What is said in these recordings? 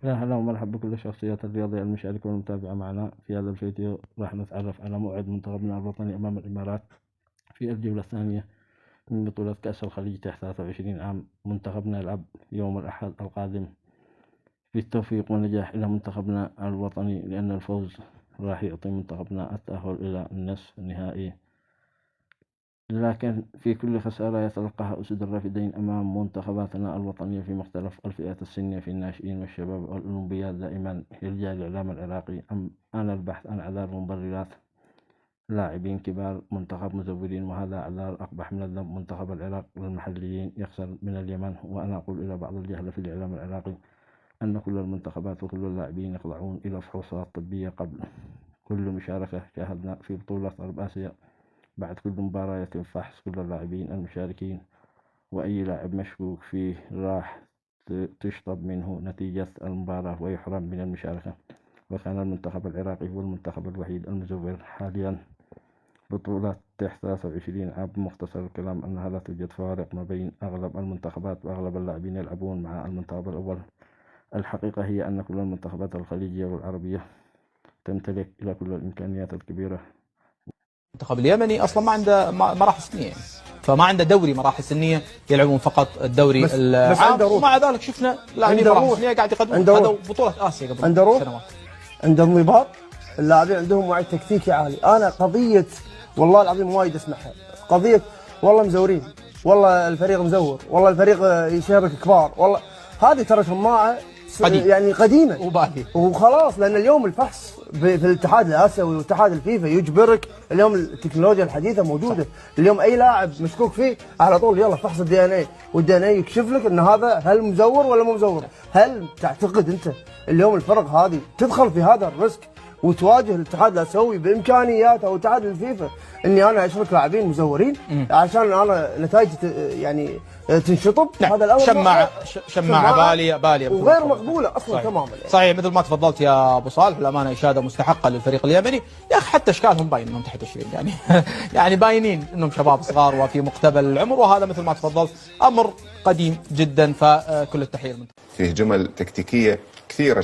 يا هلا ومرحبا بكل الشخصيات الرياضية المشاركة والمتابعة معنا في هذا الفيديو. راح نتعرف على موعد منتخبنا الوطني أمام الإمارات في الجولة الثانية من بطولة كأس الخليج تحت 23 عام. منتخبنا يلعب يوم الأحد القادم. بالتوفيق والنجاح إلى منتخبنا الوطني، لأن الفوز راح يعطي منتخبنا التأهل إلى النصف النهائي، لكن في كل خسارة يتلقاها أسود الرافدين أمام منتخباتنا الوطنية في مختلف الفئات السنية في الناشئين والشباب والأولمبياد. دائما يلجأ الإعلام العراقي عن البحث عن أعذار ومبررات لاعبين كبار منتخب مزورين، وهذا أعذار أقبح من الذنب. منتخب العراق للمحليين يخسر من اليمن، وأنا أقول إلى بعض الجهلة في الإعلام العراقي أن كل المنتخبات وكل اللاعبين يخضعون إلى فحوصات طبية قبل كل مشاركة. شاهدنا في بطولة غرب آسيا بعد كل مباراة يتم فحص كل اللاعبين المشاركين، وأي لاعب مشكوك فيه راح تشطب منه نتيجة المباراة ويحرم من المشاركة. وكان المنتخب العراقي هو المنتخب الوحيد المزور حاليا بطولة تحت 23 عام. بمختصر الكلام أنها لا توجد فوارق ما بين أغلب المنتخبات، وأغلب اللاعبين يلعبون مع المنتخب الأول. الحقيقة هي أن كل المنتخبات الخليجية والعربية تمتلك إلى كل الإمكانيات الكبيرة. المنتخب اليمني اصلا ما عنده مراحل سنيه يعني. فما عنده دوري مراحل سنيه، يلعبون فقط الدوري العام. ومع ذلك شفنا لاعبين مراحل سنيه قاعد يقدمون. هذا بطوله اسيا قبل سنوات. عنده انضباط، اللاعبين عندهم وعي تكتيكي عالي. انا قضيه والله العظيم وايد اسمعها، قضيه والله مزورين، والله الفريق مزور، والله الفريق يشارك كبار، والله هذه ترى شماعه يعني قديمه وباقي وخلاص. لان اليوم الفحص في الاتحاد الاسيوي والاتحاد الفيفا يجبرك. اليوم التكنولوجيا الحديثه موجوده. اليوم اي لاعب مشكوك فيه على طول يلا فحص الدي ان اي، والدي ان اي يكشف لك ان هذا هل مزور ولا مو مزور. هل تعتقد انت اليوم الفرق هذه تدخل في هذا الريسك وتواجه الاتحاد الاسيوي بامكانياته او اتحاد الفيفا اني انا اشرك لاعبين مزورين عشان انا نتائج يعني تنشطب؟ نعم. هذا الامر شماعه باليه وغير مقبوله اصلا. صحيح. تماما يعني. صحيح مثل ما تفضلت يا ابو صالح، الامانه اشاده مستحقه للفريق اليمني. يا اخي حتى اشكالهم باين انهم تحت 20 يعني يعني باينين انهم شباب صغار وفي مقتبل العمر، وهذا مثل ما تفضلت امر قديم جدا. فكل التحيه للمنتخب. فيه جمل تكتيكيه كثيره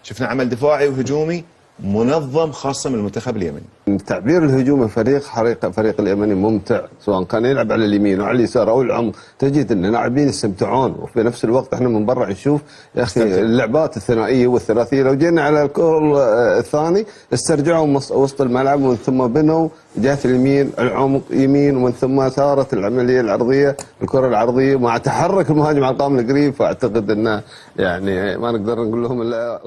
شفنا عمل دفاعي وهجومي منظم خاصه من المنتخب اليمني. التعبير الهجومي فريق اليمني ممتع، سواء كان يلعب على اليمين او على اليسار او العمق. تجد ان اللاعبين يستمتعون، وفي نفس الوقت احنا من برا نشوف يا اخي اللعبات الثنائيه والثلاثيه. لو جينا على الكور الثاني استرجعوا وسط الملعب، ومن ثم بنوا جهه اليمين العمق يمين، ومن ثم ثارت العمليه العرضيه الكره العرضيه مع تحرك المهاجم على القائم القريب. فاعتقد انه يعني ما نقدر نقول لهم الا